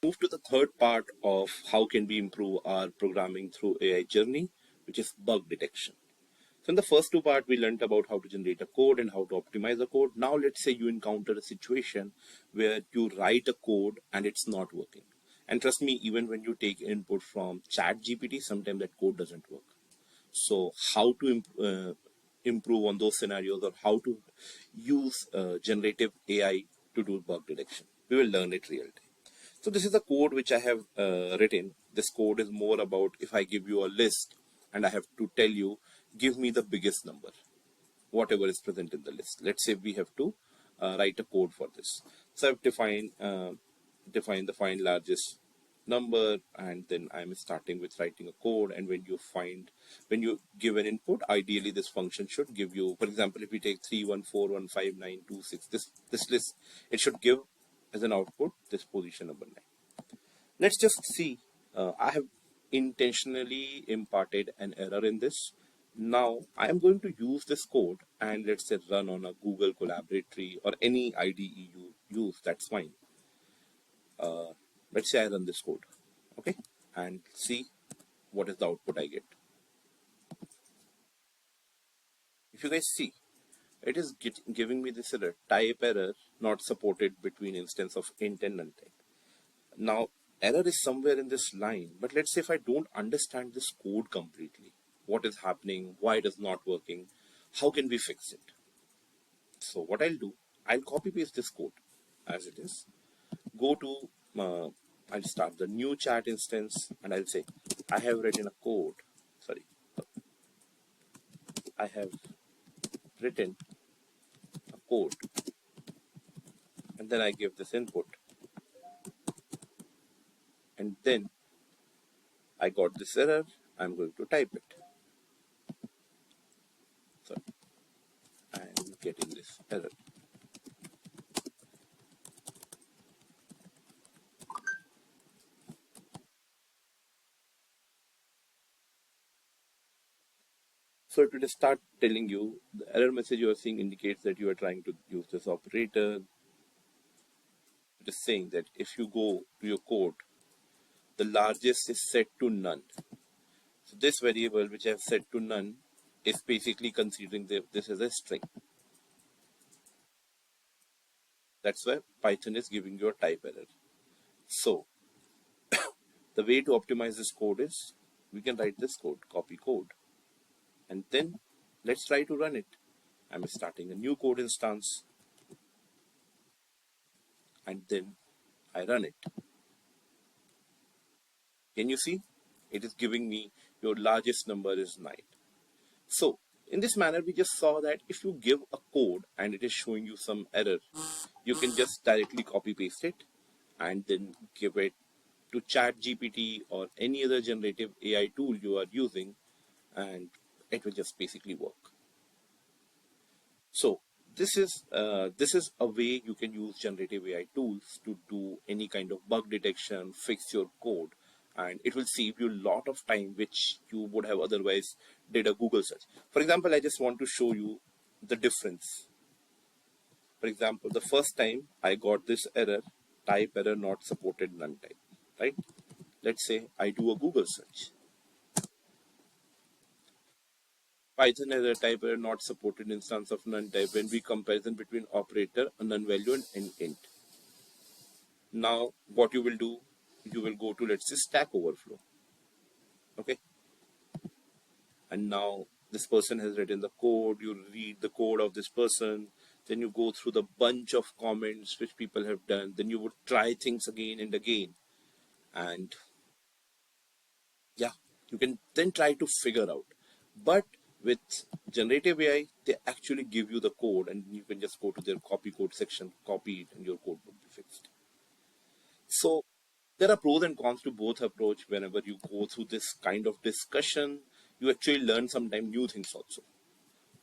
Move to the third part of how can we improve our programming through AI journey, which is bug detection. So in the first two parts, we learned about how to generate a code and how to optimize the code. Now let's say you encounter a situation where you write a code and it's not working. And trust me, even when you take input from Chat GPT, sometimes that code doesn't work. So how to improve on those scenarios, or how to use generative AI to do bug detection, we will learn it real time. So this is the code which I have written. This code is more about if I give you a list and I have to tell you, give me the biggest number, whatever is present in the list. Let's say we have to write a code for this. So I've define the find largest number, and then I'm starting with writing a code. And when you give an input, ideally this function should give you, for example, if we take 3141592 this list, it should give as an output this position number 9. Let's just see. I have intentionally imparted an error in this. Now I am going to use this code and let's say run on a Google Collaboratory or any IDE you use, that's fine. Let's say I run this code, okay, and see what is the output I get. If you guys see, it is giving me this error, type error not supported between instance of int and null type. Now error is somewhere in this line, but let's say if I don't understand this code completely, what is happening, why it is not working, how can we fix it? So what I'll do, I'll copy paste this code as it is, go to I'll start the new chat instance and I'll say I have written a code, I have written a code, and then I give this input, and then I got this error. I'm going to type it. Sorry, I'm getting this error. So it will start telling you the error message you are seeing indicates that you are trying to use this operator. It is saying that if you go to your code, the largest is set to none. So this variable which I have set to none is basically considering this as a string. That's why Python is giving you a type error. So the way to optimize this code is we can write this code, copy code, and then let's try to run it. I'm starting a new code instance and then I run it. Can you see? It is giving me your largest number is 9. So in this manner, we just saw that if you give a code and it is showing you some error, you can just directly copy paste it and then give it to Chat GPT or any other generative AI tool you are using, and it will just basically work. So this is a way you can use generative AI tools to do any kind of bug detection, fix your code, and it will save you a lot of time which you would have otherwise did a Google search. For example, I just want to show you the difference. For example, the first time I got this error, type error not supported none type, right? Let's say I do a Google search. Python error type error not supported instance of none type when we comparison between operator, a none value and an int. Now what you will do, you will go to let's say Stack Overflow. Okay. And now this person has written the code, you read the code of this person, then you go through the bunch of comments which people have done, then you would try things again and again. And yeah, you can then try to figure out. But with generative AI, they actually give you the code and you can just go to their copy code section, copy it, and your code will be fixed. So there are pros and cons to both approach. Whenever you go through this kind of discussion, you actually learn sometimes new things also.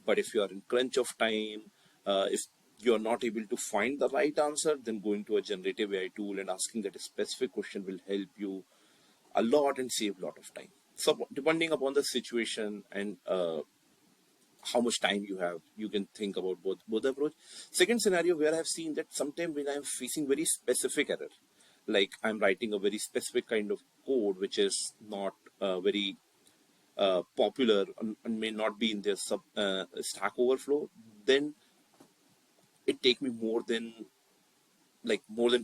But if you are in crunch of time, if you are not able to find the right answer, then going to a generative AI tool and asking that a specific question will help you a lot and save a lot of time. So depending upon the situation and how much time you have, you can think about both approach. Second scenario where I have seen that sometimes when I am facing very specific error, like I'm writing a very specific kind of code which is not very popular and may not be in their Stack Overflow, then it take me more than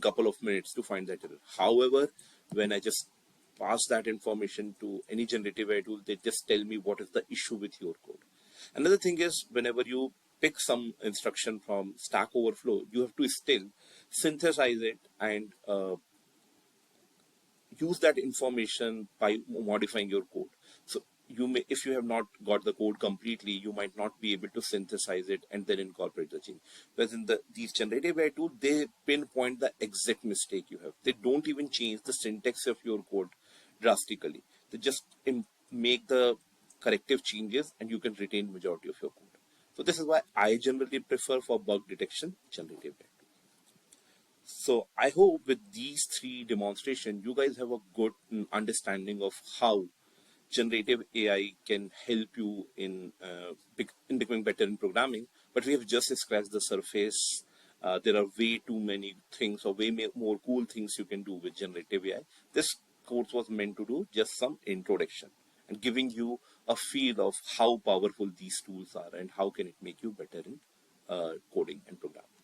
couple of minutes to find that error. However, when I just pass that information to any generative AI tool, they just tell me what is the issue with your code. Another thing is, whenever you pick some instruction from Stack Overflow, you have to still synthesize it and use that information by modifying your code. So you may, if you have not got the code completely, you might not be able to synthesize it and then incorporate the change. Whereas in these generative AI tools, they pinpoint the exact mistake you have. They don't even change the syntax of your code drastically. They just make the corrective changes, and you can retain majority of your code. So this is why I generally prefer for bug detection generative AI. So I hope with these three demonstrations, you guys have a good understanding of how generative AI can help you in becoming better in programming. But we have just scratched the surface. There are way too many things or more cool things you can do with generative AI. This course was meant to do just some introduction and giving you a feel of how powerful these tools are and how can it make you better in coding and programming.